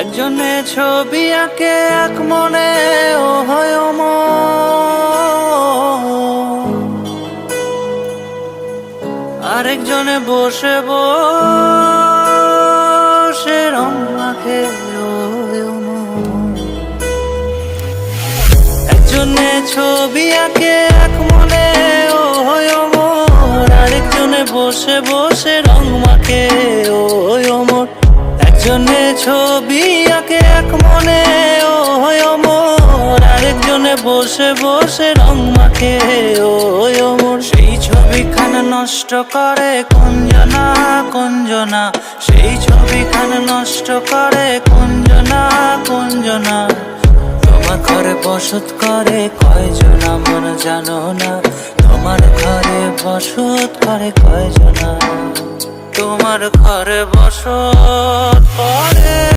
একজনে ছবি আঁকে এক মনে ও হয় আরেকজনে বসে বসে রং মাখে ও একজনে ছবি আঁকে এক মনে ও হয় আরেকজনে বসে বসে রং মাখে ও অমর। একজনে ছবি আঁকে এক মনে ও হয় আরেকজনে বসে বসে রং মাখে ও অমর। সেই ছবিখান নষ্ট করে কুঞ্জনা কুঞ্জনা, সেই ছবিখান নষ্ট করে কুঞ্জনা কুঞ্জনা। তোমার ঘরে বসত করে কয়জনা মন জানো না, তোমার ঘরে বসত করে কয়জনা, তোমার ঘরে বসত করে।